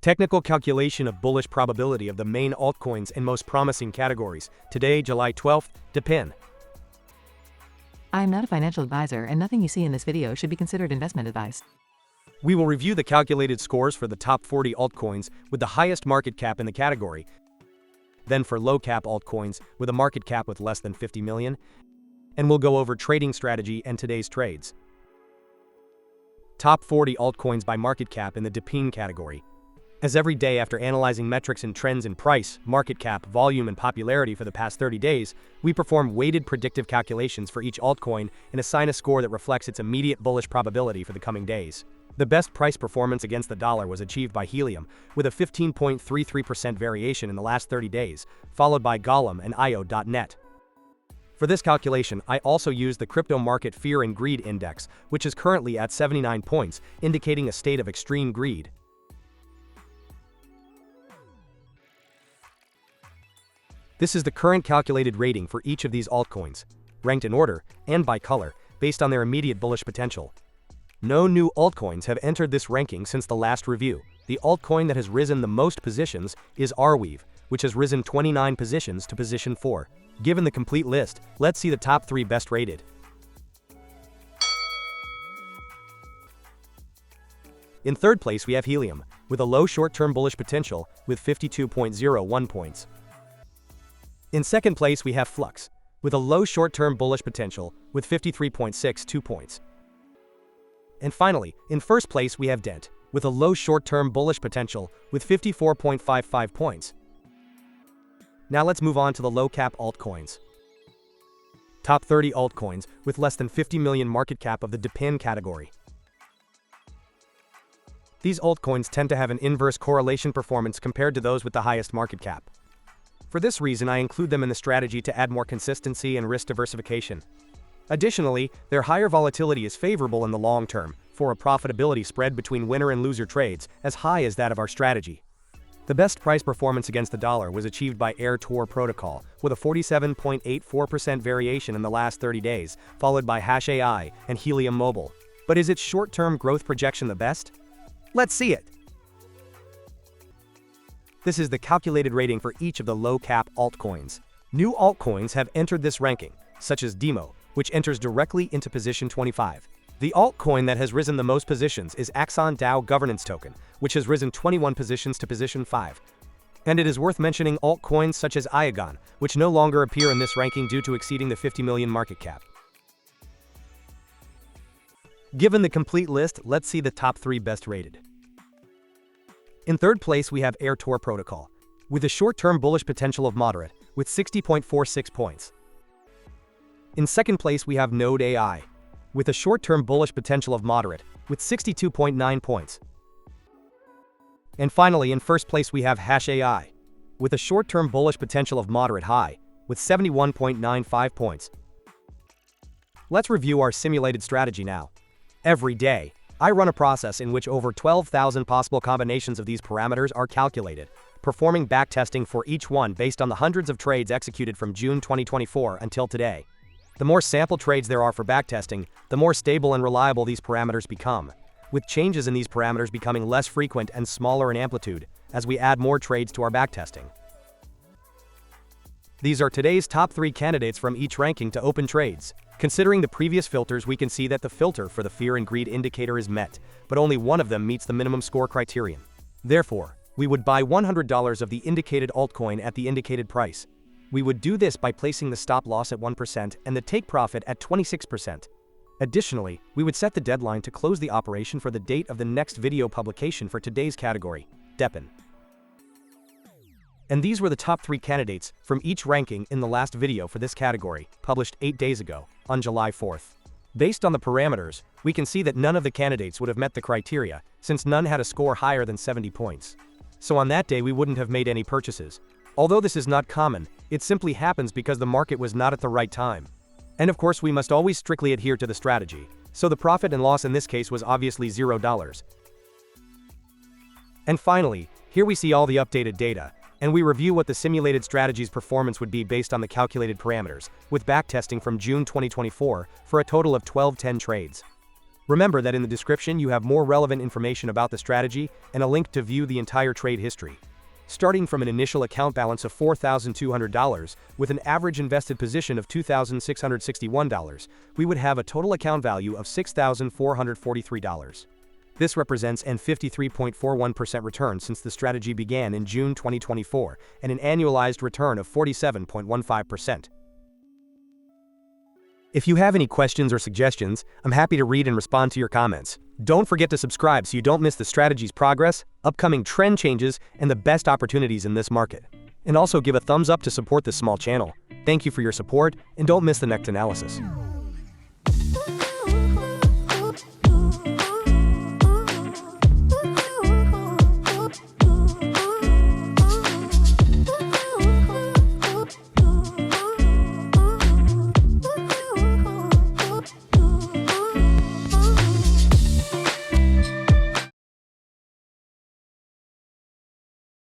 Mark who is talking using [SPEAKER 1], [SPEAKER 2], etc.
[SPEAKER 1] Technical calculation of bullish probability of the main altcoins and most promising categories. Today, July 12th, DePIN.
[SPEAKER 2] I am not a financial advisor, and nothing you see in this video should be considered investment advice.
[SPEAKER 1] We will review the calculated scores for the top 40 altcoins with the highest market cap in the category, then for low cap altcoins with a market cap with less than 50 million, and we'll go over trading strategy and today's trades. Top 40 altcoins by market cap in the DePIN category. As every day after analyzing metrics and trends in price, market cap, volume, and popularity for the past 30 days, we perform weighted predictive calculations for each altcoin and assign a score that reflects its immediate bullish probability for the coming days. The best price performance against the dollar was achieved by Helium, with a 15.33% variation in the last 30 days, followed by Golem and IO.net. For this calculation, I also used the crypto market fear and greed index, which is currently at 79 points, indicating a state of extreme greed. This is the current calculated rating for each of these altcoins, ranked in order and by color, based on their immediate bullish potential. No new altcoins have entered this ranking since the last review. The altcoin that has risen the most positions is Arweave, which has risen 29 positions to position 4. Given the complete list, let's see the top 3 best rated. In third place we have Helium, with a low short-term bullish potential with 52.01 points. In second place we have Flux, with a low short-term bullish potential with 53.62 points. And finally, in first place we have Dent, with a low short-term bullish potential with 54.55 points. Now let's move on to the low-cap altcoins. Top 30 altcoins with less than 50 million market cap of the DePIN category. These altcoins tend to have an inverse correlation performance compared to those with the highest market cap. For this reason, I include them in the strategy to add more consistency and risk diversification. Additionally, their higher volatility is favorable in the long term, for a profitability spread between winner and loser trades as high as that of our strategy. The best price performance against the dollar was achieved by Air Tor Protocol, with a 47.84% variation in the last 30 days, followed by HashAI and Helium Mobile. But is its short-term growth projection the best? Let's see it! This is the calculated rating for each of the low-cap altcoins. New altcoins have entered this ranking, such as Demo, which enters directly into position 25. The altcoin that has risen the most positions is Axon DAO Governance Token, which has risen 21 positions to position 5. And it is worth mentioning altcoins such as Iagon, which no longer appear in this ranking due to exceeding the 50 million market cap. Given the complete list, let's see the top 3 best rated. In third place we have Air Tor Protocol, with a short-term bullish potential of moderate, with 60.46 points. In second place we have NodeAI, with a short-term bullish potential of moderate, with 62.9 points. And finally, in first place we have HashAI, with a short-term bullish potential of moderate high, with 71.95 points. Let's review our simulated strategy now. Every day, I run a process in which over 12,000 possible combinations of these parameters are calculated, performing backtesting for each one based on the hundreds of trades executed from June 2024 until today. The more sample trades there are for backtesting, the more stable and reliable these parameters become, with changes in these parameters becoming less frequent and smaller in amplitude as we add more trades to our backtesting. These are today's top 3 candidates from each ranking to open trades. Considering the previous filters, we can see that the filter for the fear and greed indicator is met, but only one of them meets the minimum score criterion. Therefore, we would buy $100 of the indicated altcoin at the indicated price. We would do this by placing the stop loss at 1% and the take profit at 26%. Additionally, we would set the deadline to close the operation for the date of the next video publication for today's category, DePIN. And these were the top 3 candidates from each ranking in the last video for this category, published 8 days ago, on July 4th. Based on the parameters, we can see that none of the candidates would have met the criteria, since none had a score higher than 70 points. So on that day we wouldn't have made any purchases. Although this is not common, it simply happens because the market was not at the right time. And of course we must always strictly adhere to the strategy, so the profit and loss in this case was obviously $0. And finally, here we see all the updated data, and we review what the simulated strategy's performance would be based on the calculated parameters, with backtesting from June 2024 for a total of 1210 trades. Remember that in the description you have more relevant information about the strategy and a link to view the entire trade history. Starting from an initial account balance of $4,200, with an average invested position of $2,661, we would have a total account value of $6,443. This represents an 53.41% return since the strategy began in June 2024, and an annualized return of 47.15%. If you have any questions or suggestions, I'm happy to read and respond to your comments. Don't forget to subscribe so you don't miss the strategy's progress, upcoming trend changes, and the best opportunities in this market. And also give a thumbs up to support this small channel. Thank you for your support, and don't miss the next analysis.